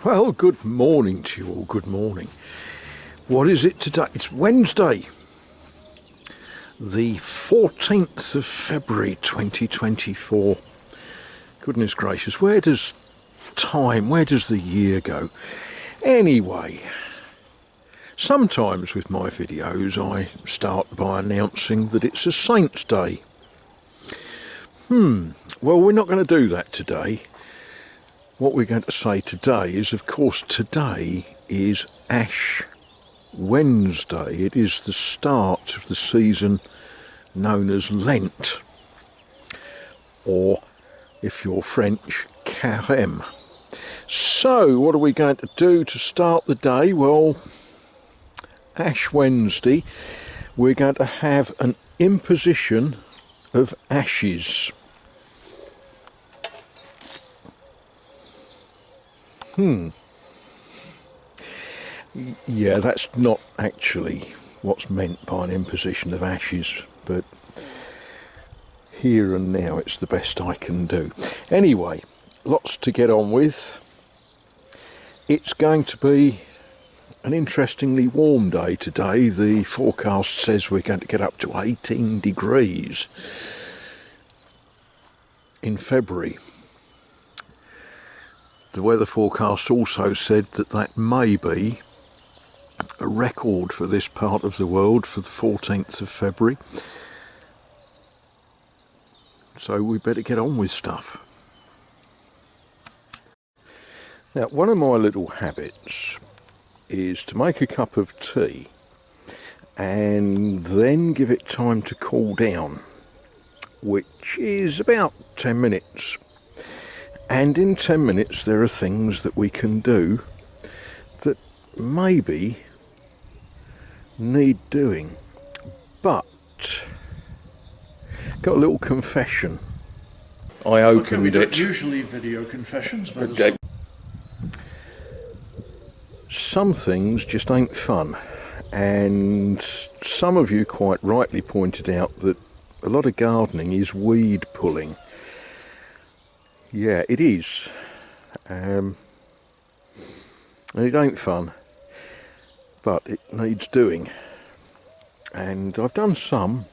Well, good morning to you all, good morning. What is it today? It's Wednesday, the 14th of February 2024. Goodness gracious, where does the year go? Anyway, sometimes with my videos I start by announcing that it's a Saint's Day. Well, we're not going to do that today. What we're going to say today is, of course, today is Ash Wednesday. It is the start of the season known as Lent, or if you're French, Carême. So what are we going to do to start the day? Well, Ash Wednesday, we're going to have an imposition of ashes. Yeah, that's not actually what's meant by an imposition of ashes, but here and now it's the best I can do. Anyway, lots to get on with. It's going to be an interestingly warm day today. The forecast says we're going to get up to 18 degrees in February. The weather forecast also said that that may be a record for this part of the world for the 14th of February. So we better get on with stuff. Now, one of my little habits is to make a cup of tea and then give it time to cool down, which is about 10 minutes. And in 10 minutes there are things that we can do that maybe need doing. But got a little confession. I opened we don't it. usually video confessions, but Okay. Some things just ain't fun, and some of you quite rightly pointed out that a lot of gardening is weed pulling. Yeah, it is, and it ain't fun, but it needs doing, and I've done some,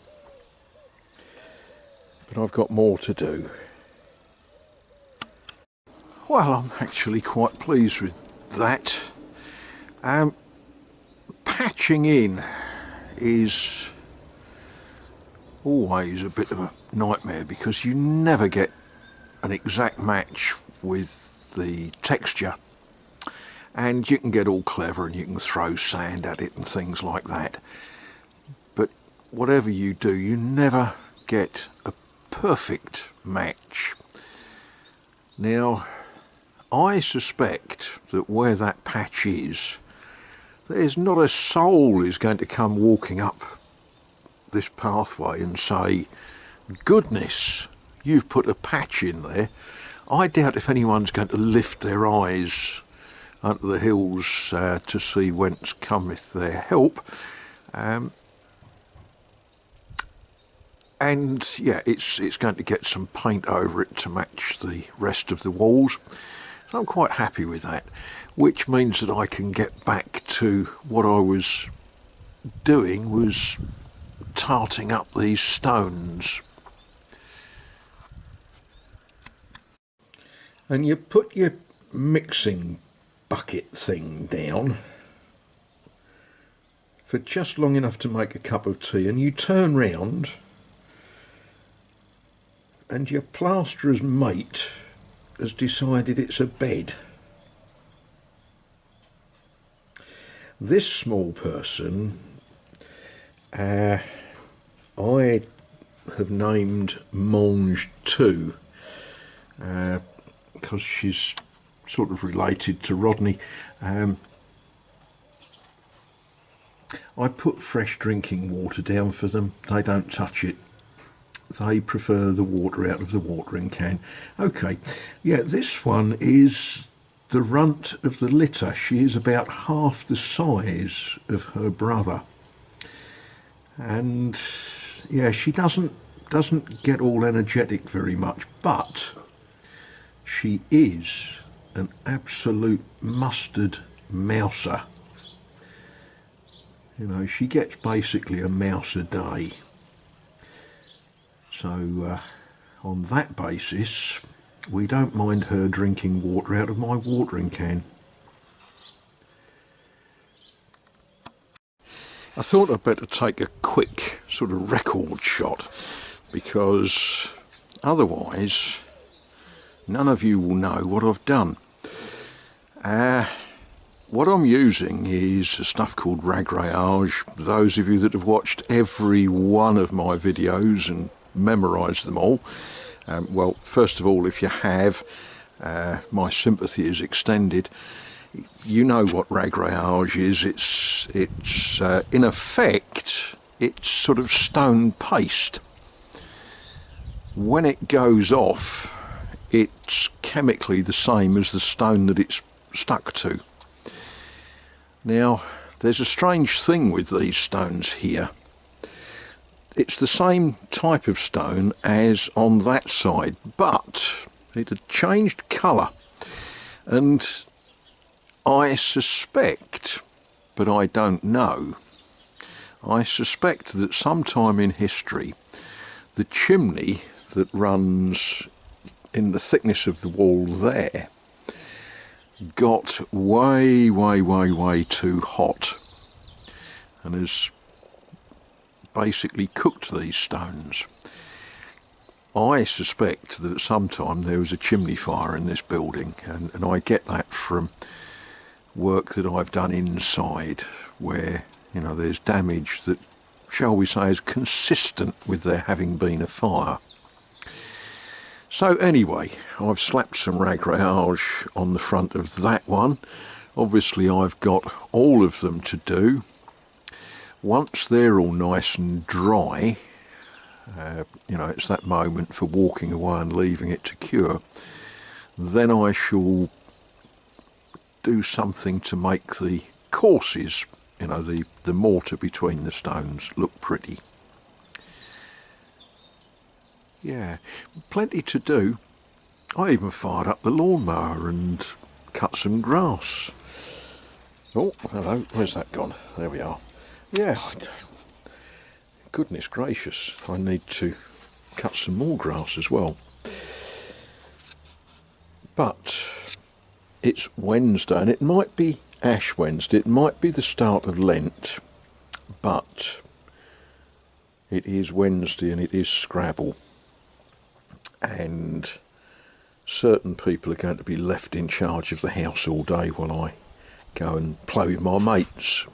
but I've got more to do. Well, I'm actually quite pleased with that. Patching in is always a bit of a nightmare because you never get an exact match with the texture, and you can get all clever and you can throw sand at it and things like that, but whatever you do, you never get a perfect match. Now, I suspect that where that patch is, there's not a soul is going to come walking up this pathway and say, goodness, you've put a patch in there. I doubt if anyone's going to lift their eyes unto the hills to see whence cometh their help. And yeah, it's going to get some paint over it to match the rest of the walls. So I'm quite happy with that, which means that I can get back to what I was doing, was tarting up these stones. And you put your mixing bucket thing down for just long enough to make a cup of tea, and you turn round and your plasterer's mate has decided it's a bed. This small person I have named Mange 2 because she's sort of related to Rodney. I put fresh drinking water down for them. They don't touch it. They prefer the water out of the watering can. Okay, yeah, this one is the runt of the litter. She is about half the size of her brother, and yeah, she doesn't get all energetic very much, but she is an absolute mustard mouser. You know, she gets basically a mouse a day. So on that basis, we don't mind her drinking water out of my watering can. I thought I'd better take a quick sort of record shot, because otherwise none of you will know what I've done. What I'm using is stuff called Ragrayage. Those of you that have watched every one of my videos and memorised them all, well, first of all, if you have, my sympathy is extended. You know what Ragrayage is. It's in effect, it's sort of stone paste. When it goes off, it's chemically the same as the stone that it's stuck to. Now, there's a strange thing with these stones here. It's the same type of stone as on that side, but it had changed colour. And I suspect, but I don't know, I suspect that sometime in history, the chimney that runs in the thickness of the wall there got way too hot and has basically cooked these stones. I suspect that sometime there was a chimney fire in this building, and I get that from work that I've done inside, where, you know, there's damage that, shall we say, is consistent with there having been a fire. So anyway, I've slapped some Ragrayage on the front of that one. Obviously I've got all of them to do. Once they're all nice and dry, you know, it's that moment for walking away and leaving it to cure, then I shall do something to make the courses, you know, the mortar between the stones, look pretty. Yeah, plenty to do. I even fired up the lawnmower and cut some grass. Oh, hello, where's that gone? There we are. Yeah, goodness gracious, I need to cut some more grass as well. But it's Wednesday, and it might be Ash Wednesday, it might be the start of Lent, but it is Wednesday and it is Scrabble. And certain people are going to be left in charge of the house all day while I go and play with my mates.